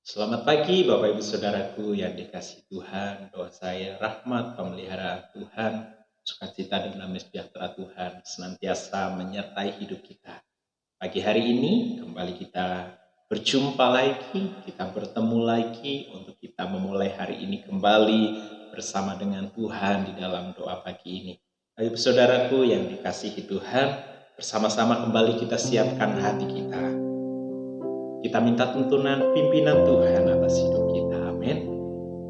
Selamat pagi Bapak Ibu Saudaraku yang dikasihi Tuhan. Doa saya rahmat pemeliharaan Tuhan, sukacita dan damai sejahtera Tuhan senantiasa menyertai hidup kita. Pagi hari ini kembali kita berjumpa lagi, kita bertemu lagi untuk kita memulai hari ini kembali bersama dengan Tuhan di dalam doa pagi ini. Bapak Ibu Saudaraku yang dikasihi Tuhan, bersama-sama kembali kita siapkan hati kita. Kita minta tuntunan pimpinan Tuhan atas hidup kita. Amin.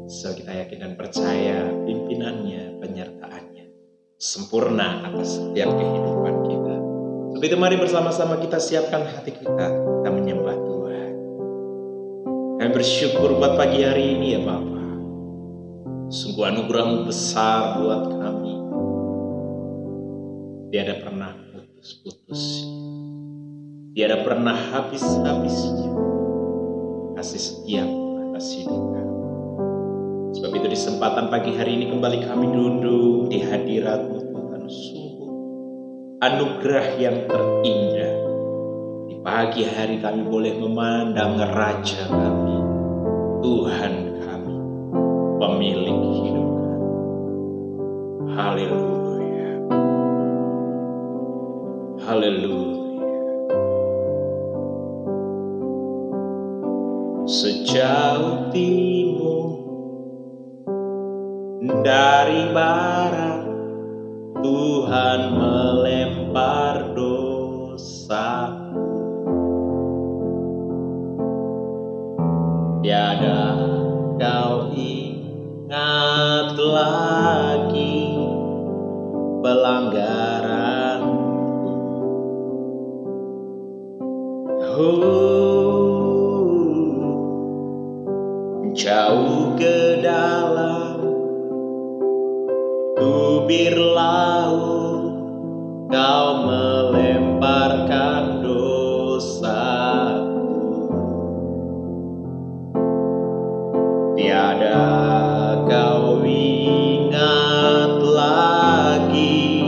So kita yakin dan percaya pimpinannya, penyertaannya sempurna atas setiap kehidupan kita. Sebab itu mari bersama-sama kita siapkan hati kita menyembah Tuhan. Kami bersyukur buat pagi hari ini ya Bapa. Sungguh anugerah-Mu besar buat kami. Tiada pernah putus-putus. Tiada pernah habis-habisnya kasih setiamu atas hidup kami. Sebab itu di kesempatan pagi hari ini kembali kami duduk di hadirat-Mu Tuhan. Sungguh anugerah yang terindah. Di pagi hari kami boleh memandang Raja kami, Tuhan kami, pemilik hidup kami. Haleluya. Haleluya. Sejauh timur dari barat, Tuhan melempar dosaku. Tiada kau ingat lagi pelanggaranku. Jauh ke dalam tubir laut, kau melemparkan dosaku. Tiada kau ingat lagi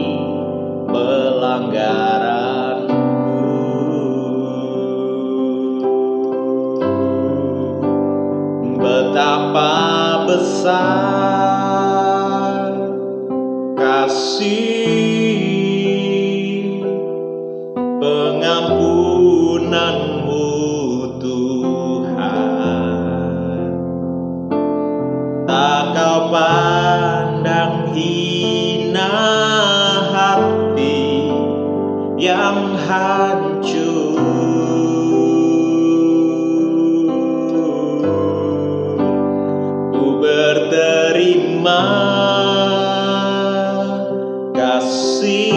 pelanggaranku. Betapa besar kasih pengampunan-Mu Tuhan. Tak kau pandang hina hati yang hancur. Berterima kasih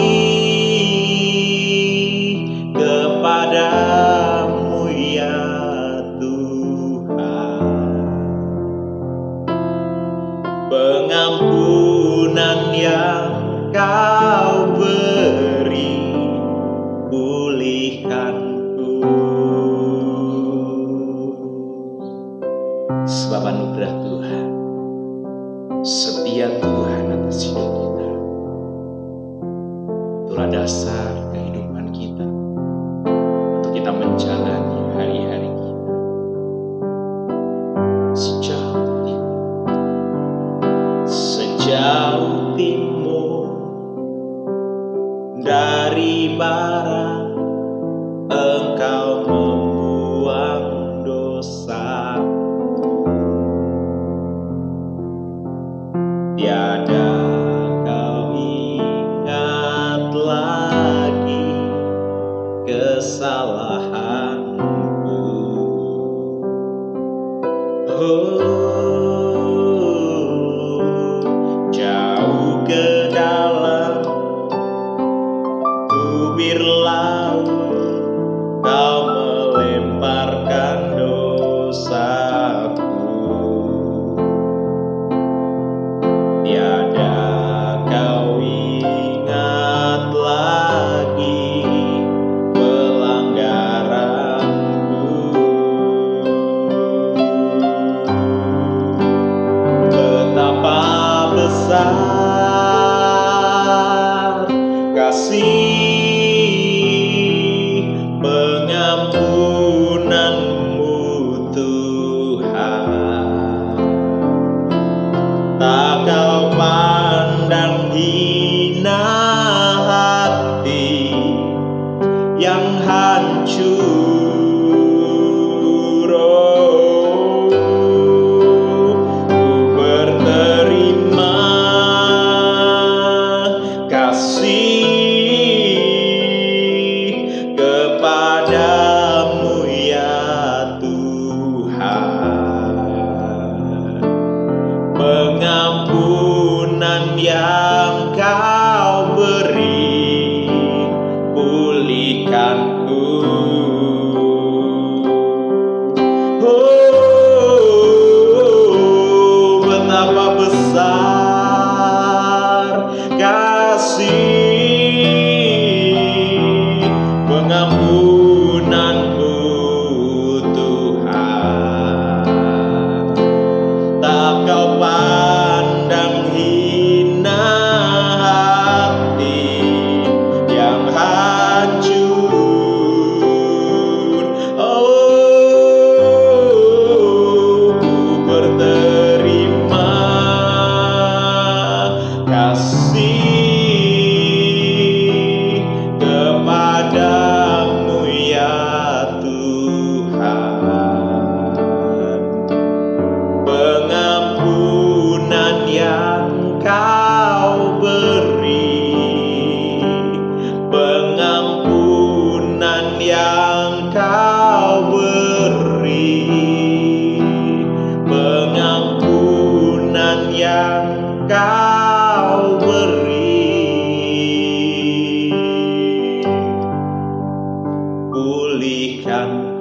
kepadamu ya Tuhan. Pengampunan yang kau beri pulihkanku. Sebab anugerah Tuhan, setia Tuhan atas hidup kita, itulah dasar kehidupan kita untuk kita menjalani hari-hari kita. Sejauh timur dari barat, Engkau membuang dosa. Tiada kau ingat lagi kesalahanku. Jauh ke dalam tubir laut, kau melemparkan dosaku. Tiada kau ingat lagi pelanggaranku. Betapa besar kasih pengampunan-Mu Tuhan. pengampunan yang Kau beri, pulihkanku. Oh, betapa besar kasih pengampunanmu Tuhan. Tak Kau pandang hina hati yang hancur. Oh, ku berterima kasih kepadamu ya Tuhan. Pengampunan yang Kau beri, pengampunan yang Kau beri, pengampunan yang Kau beri, pulihkanku.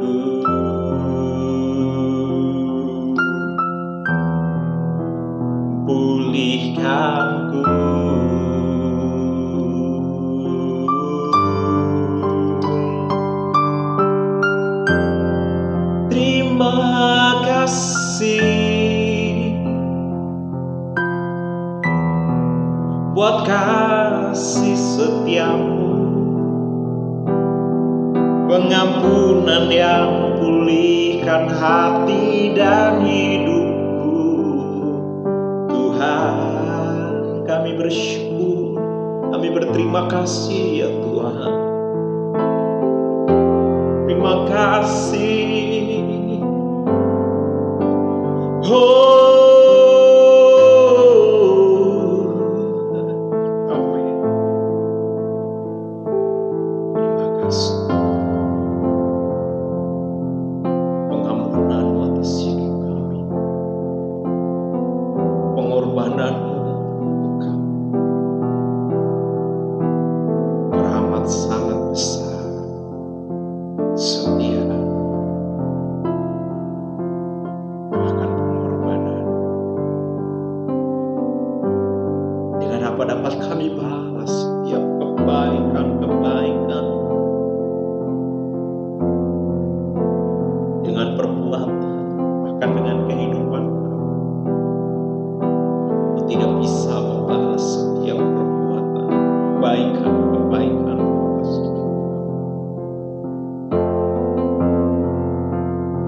Pulihkanku. Terima kasih buat kasih setiamu, pengampunan yang pulihkan hati dan hidupku. Tuhan, kami bersyukur, kami berterima kasih ya Tuhan. Terima kasih. Amin. Terima kasih. Pengampunan atas hidup kami, pengorbanan untuk kami, rahmat sangat besar, setia, bahkan pengorbanan. Dengan apa dapat kami balas setiap kebaikan-kebaikan? Dengan perbuatan, bahkan dengan kehidupan kami. Kau tidak bisa membalas setiap perbuatan kebaikan atas hidup kami.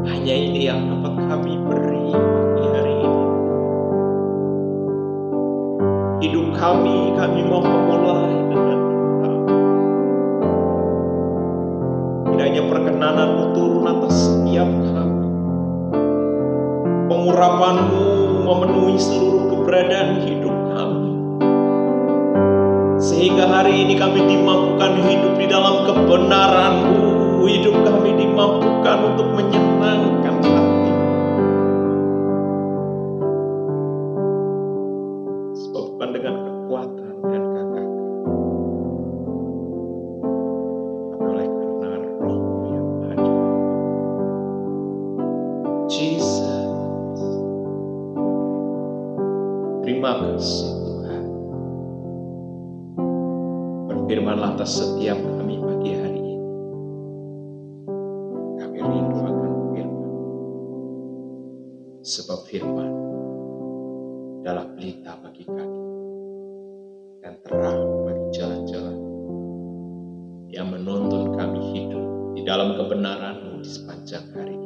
Hanya ini yang dapat kami beri pagi hari ini. Hidup kami mau memulai dengan Engkau. Kiranya perkenanan-Mu turun atas setiap kami. Pengurapan-Mu memenuhi seluruh keberadaan hidup kami. Sehingga hari ini kami dimampukan hidup di dalam kebenaran-Mu. Hidup kami dimampukan untuk menyenangkan hati. Sebab bukan dengan kekuatan dan gagah, tapi oleh karena Roh-Mu yang ada. Jesus, terima kasih Tuhan. Berfirmanlah atas setiap kami pagi hari ini. Kami rindu akan firman, sebab firman adalah pelita bagi kaki dan terang bagi jalan-jalan, yang menuntun kami hidup di dalam kebenaran-Mu di sepanjang hari ini.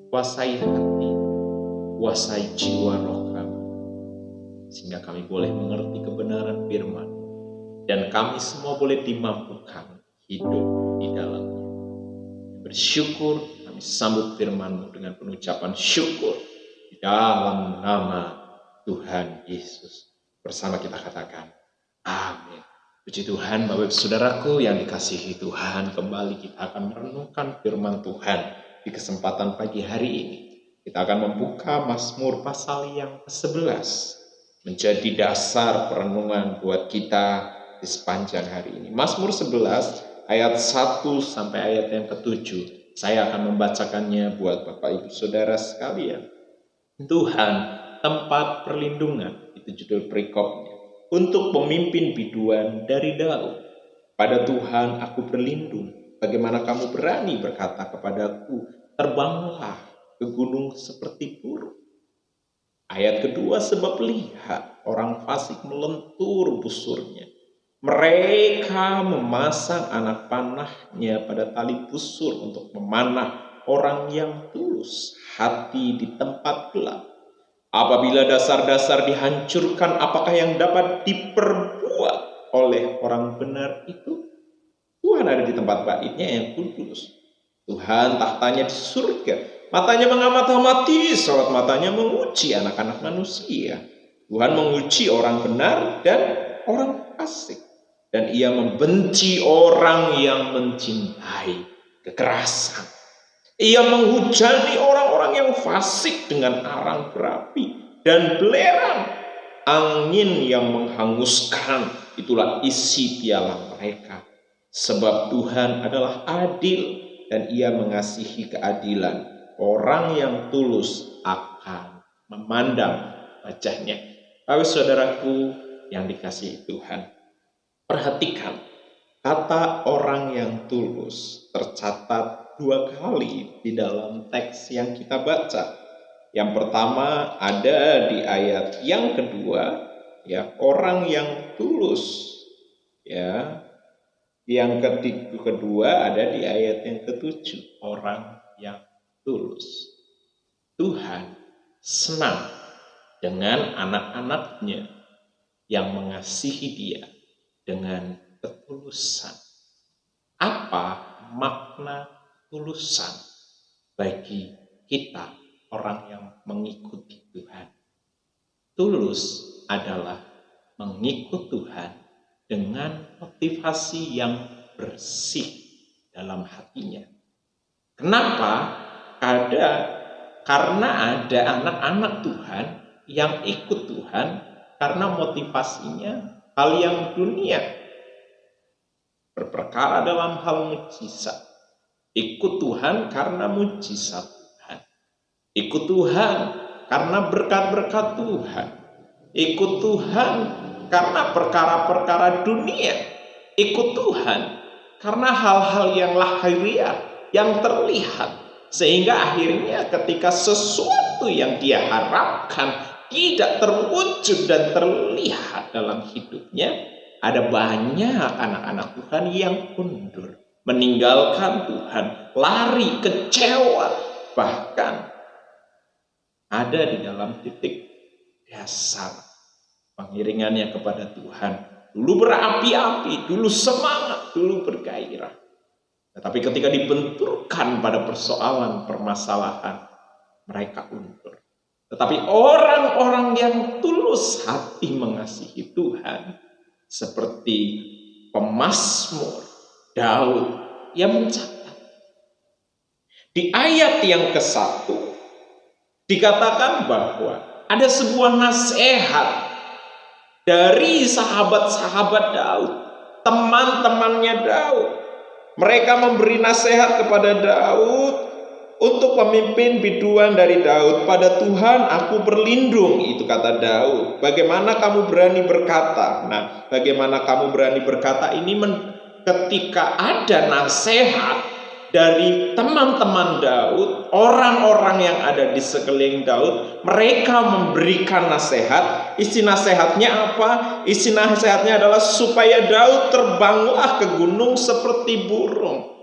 Kuasai hati, kuasai jiwa roh kami, sehingga kami boleh mengerti kebenaran firman, dan kami semua boleh dimampukan hidup di dalamnya. Bersyukur, kami sambut firman-Mu dengan pengucapan syukur di dalam nama Tuhan Yesus. Bersama kita katakan, amin. Puji Tuhan, Bapak Ibu Saudaraku yang dikasihi Tuhan, kembali kita akan merenungkan firman Tuhan di kesempatan pagi hari ini. Kita akan membuka Mazmur pasal yang ke-11. menjadi dasar perenungan buat kita di sepanjang hari ini. Mazmur 11 ayat 1 sampai ayat yang ke-7. Saya akan membacakannya buat Bapak Ibu Saudara sekalian. Tuhan, tempat perlindungan, itu judul perikopnya. Untuk pemimpin biduan dari Daud. Pada Tuhan aku berlindung. Bagaimana kamu berani berkata kepadaku, terbanglah ke gunung seperti burung. Ayat kedua, sebab lihat orang fasik melentur busurnya. Mereka memasang anak panahnya pada tali busur untuk memanah orang yang tulus hati di tempat gelap. Apabila dasar-dasar dihancurkan, apakah yang dapat diperbuat oleh orang benar itu? Tuhan ada di tempat baitnya yang kudus. Tuhan tahtanya di surga. Matanya mengamati, sorot matanya menguji anak-anak manusia. Tuhan menguji orang benar dan orang fasik. Dan ia membenci orang yang mencintai kekerasan. Ia menghujani orang-orang yang fasik dengan arang berapi dan belerang angin yang menghanguskan. Itulah isi piala mereka. Sebab Tuhan adalah adil dan ia mengasihi keadilan. Orang yang tulus akan memandang wajahnya. Bapak saudaraku yang dikasihi Tuhan, perhatikan, kata orang yang tulus tercatat 2 kali di dalam teks yang kita baca. Yang pertama ada di ayat yang kedua, ya, orang yang tulus. Ya. Yang kedua ada di ayat yang ke-7, orang yang tulus. Tuhan senang dengan anak-anaknya yang mengasihi Dia dengan ketulusan. Apa makna tulusan bagi kita orang yang mengikuti Tuhan? Tulus adalah mengikut Tuhan dengan motivasi yang bersih dalam hatinya. Kenapa? Karena ada anak-anak Tuhan yang ikut Tuhan karena motivasinya hal yang dunia, berperkara dalam hal mujizat. Ikut Tuhan karena mujizat Tuhan. Ikut Tuhan karena berkat-berkat Tuhan. Ikut Tuhan karena perkara-perkara dunia. Ikut Tuhan karena hal-hal yang lahiriah, yang terlihat. Sehingga akhirnya ketika sesuatu yang dia harapkan tidak terwujud dan terlihat dalam hidupnya, ada banyak anak-anak Tuhan yang mundur, meninggalkan Tuhan, lari, kecewa, bahkan ada di dalam titik dasar pengiringannya kepada Tuhan. Dulu berapi-api, dulu semangat, dulu bergairah. Tetapi ketika dibenturkan pada persoalan, permasalahan, mereka undur. Tetapi orang-orang yang tulus hati mengasihi Tuhan, seperti pemazmur Daud yang mencatat. Di ayat yang ke-1 dikatakan bahwa ada sebuah nasihat dari sahabat-sahabat Daud, teman-temannya Daud. Mereka memberi nasihat kepada Daud untuk pemimpin biduan dari Daud. Pada Tuhan aku berlindung, itu kata Daud. Bagaimana kamu berani berkata? Nah, bagaimana kamu berani berkata ini ketika ada nasihat dari teman-teman Daud, orang-orang yang ada di sekeliling Daud, mereka memberikan nasihat. Isi nasihatnya apa? Isi nasihatnya adalah supaya Daud terbanglah ke gunung seperti burung.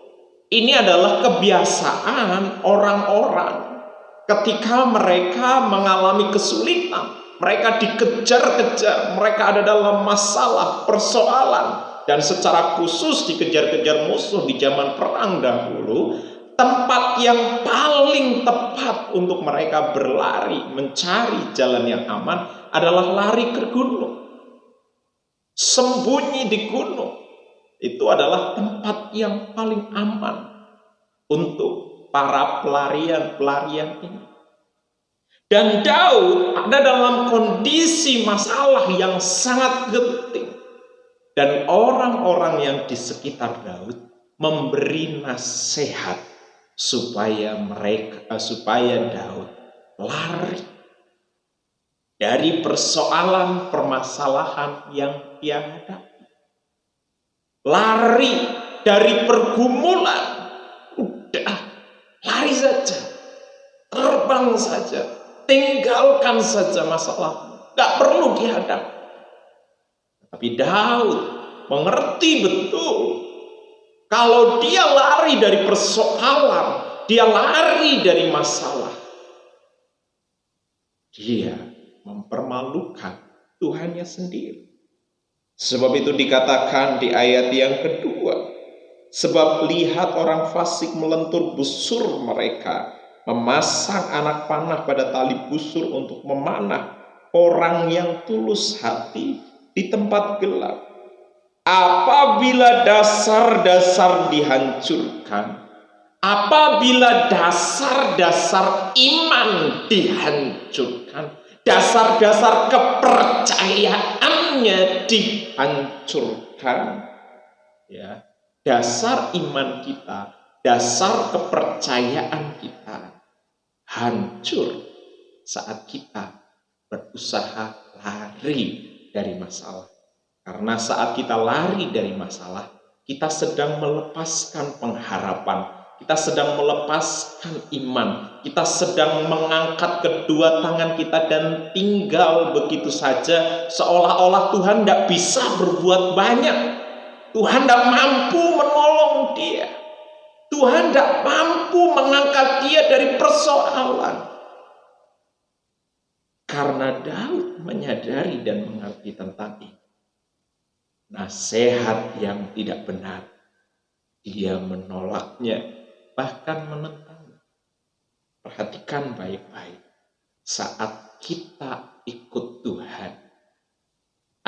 Ini adalah kebiasaan orang-orang ketika mereka mengalami kesulitan, mereka dikejar-kejar, mereka ada dalam masalah, persoalan. Dan secara khusus dikejar-kejar musuh di zaman perang dahulu, tempat yang paling tepat untuk mereka berlari, mencari jalan yang aman adalah lari ke gunung. Sembunyi di gunung. Itu adalah tempat yang paling aman untuk para pelarian-pelarian ini. Dan Daud ada dalam kondisi masalah yang sangat genting. Dan orang-orang yang di sekitar Daud memberi nasihat supaya Daud lari dari permasalahan yang dia hadapi. Lari dari pergumulan. Udah, lari saja. Terbang saja. Tinggalkan saja masalah. Gak perlu dihadapi. Tapi Daud mengerti betul. Kalau dia lari dari persoalan, dia lari dari masalah, dia mempermalukan Tuhannya sendiri. Sebab itu dikatakan di ayat yang kedua, sebab lihat orang fasik melentur busur mereka, memasang anak panah pada tali busur untuk memanah orang yang tulus hati di tempat gelap. Apabila dasar-dasar dihancurkan, apabila dasar-dasar iman dihancurkan, dasar-dasar kepercayaannya dihancurkan, ya, dasar iman kita, dasar kepercayaan kita hancur saat kita berusaha lari dari masalah. Karena saat kita lari dari masalah, kita sedang melepaskan pengharapan, kita sedang melepaskan iman, kita sedang mengangkat kedua tangan kita dan tinggal begitu saja, seolah-olah Tuhan tidak bisa berbuat banyak. Tuhan tidak mampu menolong dia. Tuhan tidak mampu mengangkat dia dari persoalan. Karena Daud menyadari dan mengerti tentang ini. Nasihat yang tidak benar, dia menolaknya, bahkan menentangnya. Perhatikan baik-baik. Saat kita ikut Tuhan,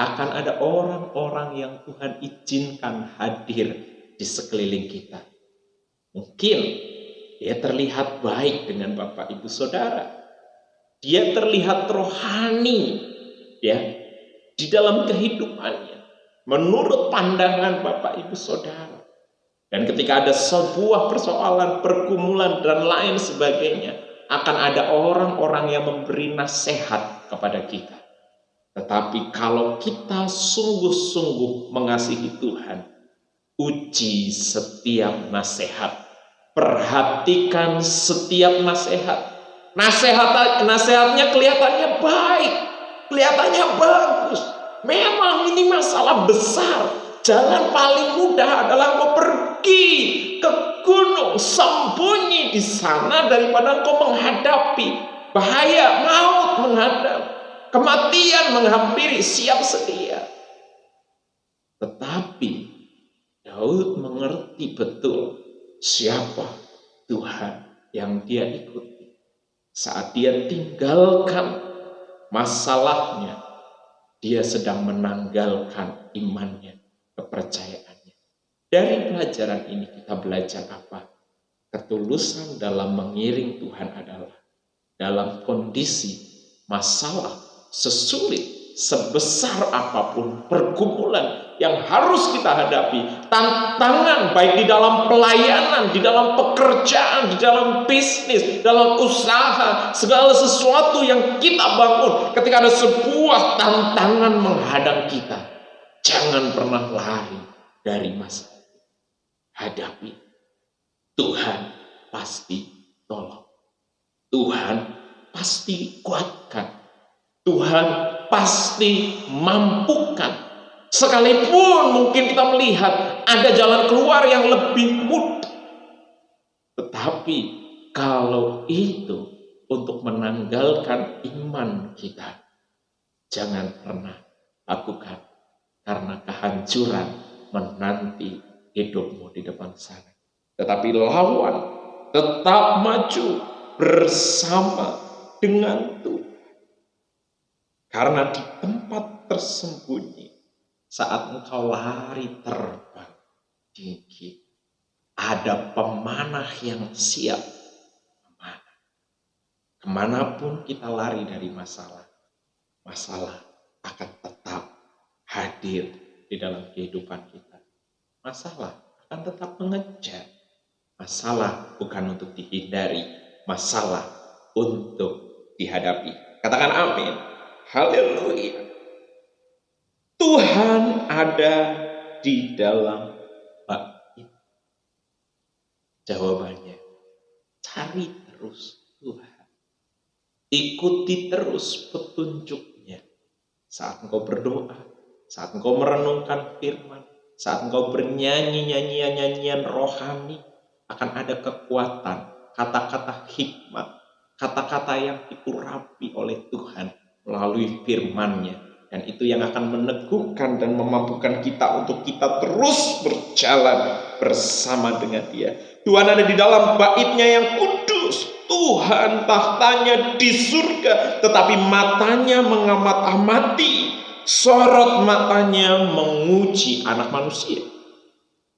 akan ada orang-orang yang Tuhan izinkan hadir di sekeliling kita. Mungkin dia terlihat baik dengan Bapak Ibu Saudara. Dia terlihat rohani, ya, di dalam kehidupannya. Menurut pandangan Bapak Ibu Saudara. Dan ketika ada sebuah persoalan, pergumulan, dan lain sebagainya, akan ada orang-orang yang memberi nasihat kepada kita. Tetapi kalau kita sungguh-sungguh mengasihi Tuhan, uji setiap nasihat. Perhatikan setiap nasihat. Nasihatnya kelihatannya baik, kelihatannya bagus. Memang ini masalah besar. Jalan paling mudah adalah engkau pergi ke gunung, sembunyi di sana daripada engkau menghadapi bahaya, maut menghadap, kematian menghampiri, siap sedia. Tetapi Daud mengerti betul siapa Tuhan yang dia ikuti. Saat dia tinggalkan masalahnya, dia sedang menanggalkan imannya, kepercayaannya. Dari pelajaran ini kita belajar apa? Ketulusan dalam mengiring Tuhan adalah dalam kondisi masalah sesulit, sebesar apapun pergumulan yang harus kita hadapi, tantangan baik di dalam pelayanan, di dalam pekerjaan, di dalam bisnis, di dalam usaha, segala sesuatu yang kita bangun, ketika ada sebuah tantangan menghadang kita, jangan pernah lari dari masalah. Hadapi. Tuhan pasti tolong. Tuhan pasti kuatkan. Tuhan pasti mampukan. Sekalipun mungkin kita melihat ada jalan keluar yang lebih mudah. Tetapi kalau itu untuk menanggalkan iman kita, jangan pernah lakukan. Karena kehancuran menanti hidupmu di depan sana. Tetapi lawan, tetap maju bersama dengan Tuhan. Karena di tempat tersembunyi, saat engkau lari terbang tinggi, ada pemanah yang siap memanah. Kemanapun kita lari dari masalah, masalah akan tetap hadir di dalam kehidupan kita. Masalah akan tetap mengejar. Masalah bukan untuk dihindari, masalah untuk dihadapi. Katakan amin. Haleluya. Tuhan ada di dalam bait. Jawabannya, cari terus Tuhan. Ikuti terus petunjuknya. Saat engkau berdoa, saat engkau merenungkan firman, saat engkau bernyanyi nyanyian rohani, akan ada kekuatan, kata-kata hikmat, kata-kata yang diurapi oleh Tuhan melalui firman-Nya. Dan itu yang akan meneguhkan dan memampukan kita untuk kita terus berjalan bersama dengan Dia. Tuhan ada di dalam bait-Nya yang kudus. Tuhan tahtanya di surga, tetapi matanya mengamat-amati. Sorot matanya menguji anak manusia.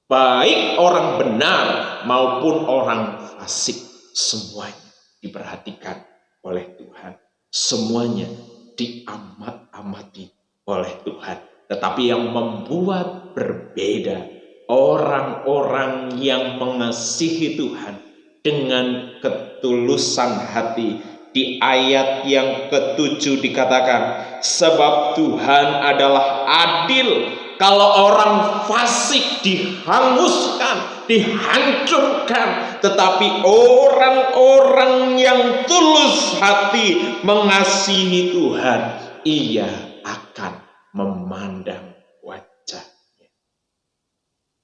Baik orang benar maupun orang fasik, semuanya diperhatikan oleh Tuhan. Semuanya diamat-amati oleh Tuhan. Tetapi yang membuat berbeda orang-orang yang mengasihi Tuhan dengan ketulusan hati. Di ayat yang ke-7 dikatakan, sebab Tuhan adalah adil. Kalau orang fasik dihanguskan, dihancurkan, tetapi orang-orang yang tulus hati mengasihi Tuhan, ia akan memandang wajahnya.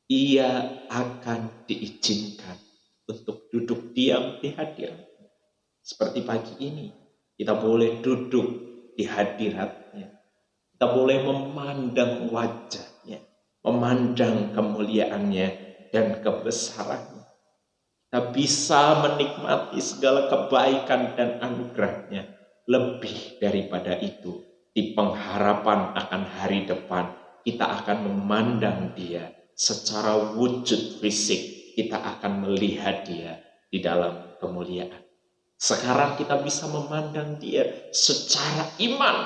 Ia akan diizinkan untuk duduk diam di hadirat. Seperti pagi ini, kita boleh duduk di hadirat-Nya. Kita boleh memandang wajah-Nya, memandang kemuliaan-Nya dan kebesaran-Nya. Kita bisa menikmati segala kebaikan dan anugerah-Nya. Lebih daripada itu, di pengharapan akan hari depan, kita akan memandang Dia secara wujud fisik. Kita akan melihat Dia di dalam kemuliaan. Sekarang kita bisa memandang Dia secara iman,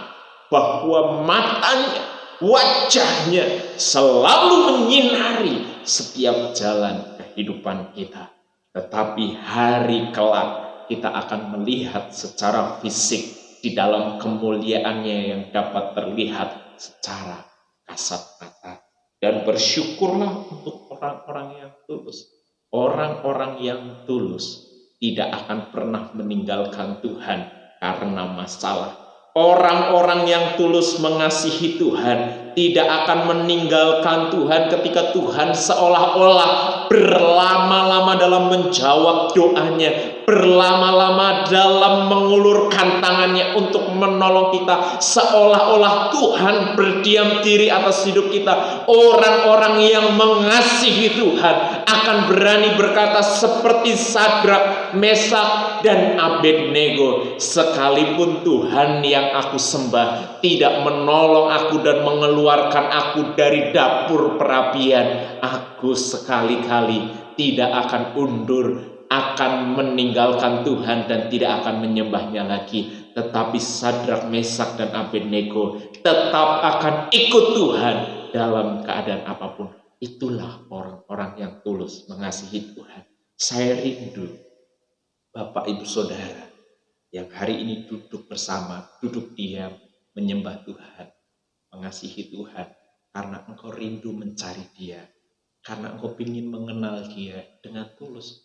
bahwa matanya, wajahnya selalu menyinari setiap jalan kehidupan kita. Tetapi hari kelak kita akan melihat secara fisik di dalam kemuliaannya yang dapat terlihat secara kasat mata. Dan bersyukurlah untuk orang-orang yang tulus. Orang-orang yang tulus tidak akan pernah meninggalkan Tuhan karena masalah. Orang-orang yang tulus mengasihi Tuhan tidak akan meninggalkan Tuhan ketika Tuhan seolah-olah berlama-lama dalam menjawab doanya, berlama-lama dalam mengulurkan tangannya untuk menolong kita, seolah-olah Tuhan berdiam diri atas hidup kita. Orang-orang yang mengasihi Tuhan akan berani berkata seperti Sadrak, Mesak, dan Abednego, sekalipun Tuhan yang aku sembah tidak menolong aku dan mengeluarkan aku dari dapur perapian, aku sekali-kali tidak akan undur, akan meninggalkan Tuhan dan tidak akan menyembahnya lagi. Tetapi Sadrak, Mesak, dan Abednego tetap akan ikut Tuhan dalam keadaan apapun. Itulah orang-orang yang tulus mengasihi Tuhan. Saya rindu Bapak Ibu Saudara yang hari ini duduk bersama, duduk diam, menyembah Tuhan, mengasihi Tuhan, karena engkau rindu mencari Dia, karena engkau ingin mengenal Dia dengan tulus,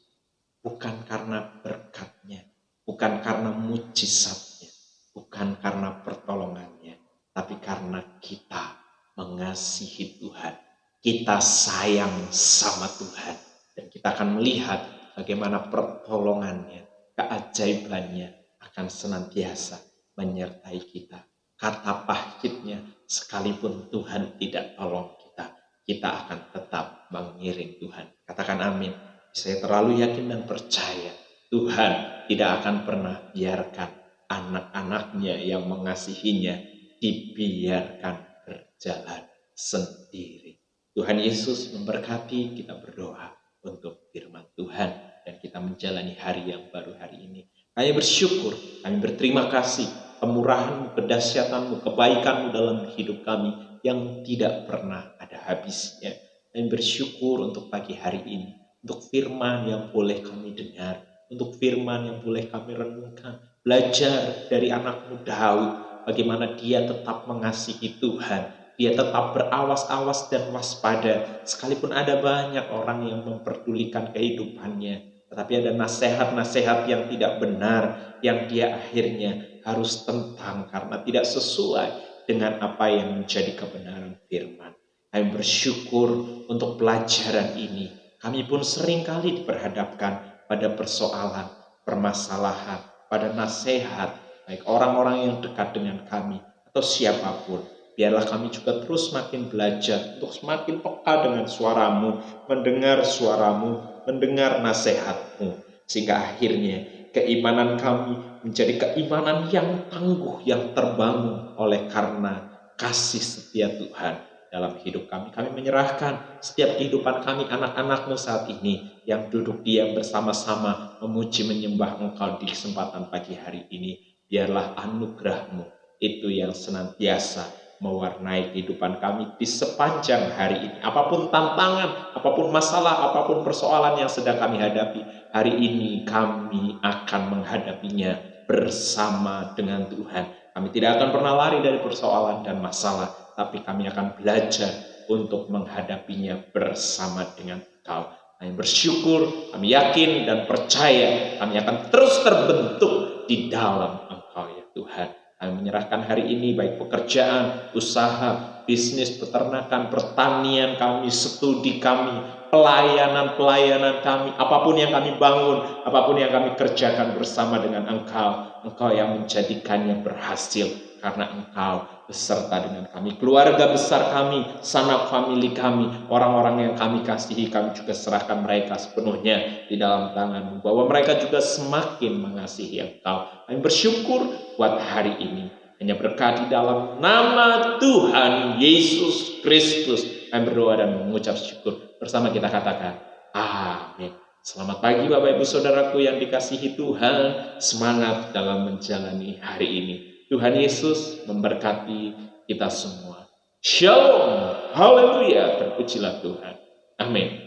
bukan karena berkat-Nya, bukan karena mujizat-Nya, bukan karena pertolongannya, tapi karena kita mengasihi Tuhan, kita sayang sama Tuhan, dan kita akan melihat bagaimana pertolongannya, keajaibannya akan senantiasa menyertai kita. Kata pahitnya, sekalipun Tuhan tidak tolong kita, kita akan tetap mengiring Tuhan. Katakan amin. Saya terlalu yakin dan percaya Tuhan tidak akan pernah biarkan anak-anaknya yang mengasihinya dibiarkan berjalan sendiri. Tuhan Yesus memberkati. Kita berdoa untuk firman Tuhan dan kita menjalani hari yang baru hari ini. Kami bersyukur, kami berterima kasih, kemurahan-Mu, kedahsyatan-Mu, kebaikan-Mu dalam hidup kami yang tidak pernah ada habisnya. Kami bersyukur untuk pagi hari ini, untuk firman yang boleh kami dengar, untuk firman yang boleh kami renungkan, belajar dari anak-Mu Daud, bagaimana dia tetap mengasihi Tuhan, dia tetap berawas-awas dan waspada, sekalipun ada banyak orang yang memperdulikan kehidupannya. Tetapi ada nasihat-nasihat yang tidak benar yang dia akhirnya harus tentang karena tidak sesuai dengan apa yang menjadi kebenaran firman. Kami bersyukur untuk pelajaran ini. Kami pun seringkali diperhadapkan pada persoalan, permasalahan, pada nasihat, baik orang-orang yang dekat dengan kami atau siapapun. Biarlah kami juga terus makin belajar untuk semakin peka dengan suara-Mu, mendengar suara-Mu, mendengar nasihat-Mu, sehingga akhirnya keimanan kami menjadi keimanan yang tangguh, yang terbangun oleh karena kasih setia Tuhan dalam hidup kami. Kami menyerahkan setiap kehidupan kami, anak-anak-Mu saat ini yang duduk diam bersama-sama memuji menyembah Engkau di kesempatan pagi hari ini. Biarlah anugerah-Mu itu yang senantiasa mewarnai kehidupan kami di sepanjang hari ini. Apapun tantangan, apapun masalah, apapun persoalan yang sedang kami hadapi, hari ini kami akan menghadapinya bersama dengan Tuhan. Kami tidak akan pernah lari dari persoalan dan masalah, tapi kami akan belajar untuk menghadapinya bersama dengan Engkau. Kami bersyukur, kami yakin dan percaya kami akan terus terbentuk di dalam Engkau ya Tuhan. Kami menyerahkan hari ini baik pekerjaan, usaha, bisnis, peternakan, pertanian kami, studi kami, pelayanan kami, apapun yang kami bangun, apapun yang kami kerjakan bersama dengan Engkau. Engkau yang menjadikannya berhasil karena Engkau beserta dengan kami. Keluarga besar kami, sanak famili kami, orang-orang yang kami kasihi, kami juga serahkan mereka sepenuhnya di dalam tangan-Mu, bahwa mereka juga semakin mengasihi Engkau. Kami bersyukur buat hari ini. Hanya berkat di dalam nama Tuhan Yesus Kristus kami berdoa dan mengucap syukur. Bersama kita katakan amin. Selamat pagi Bapak Ibu Saudaraku yang dikasihi Tuhan. Semangat dalam menjalani hari ini. Tuhan Yesus memberkati kita semua. Shalom. Haleluya. Terpujilah Tuhan. Amin.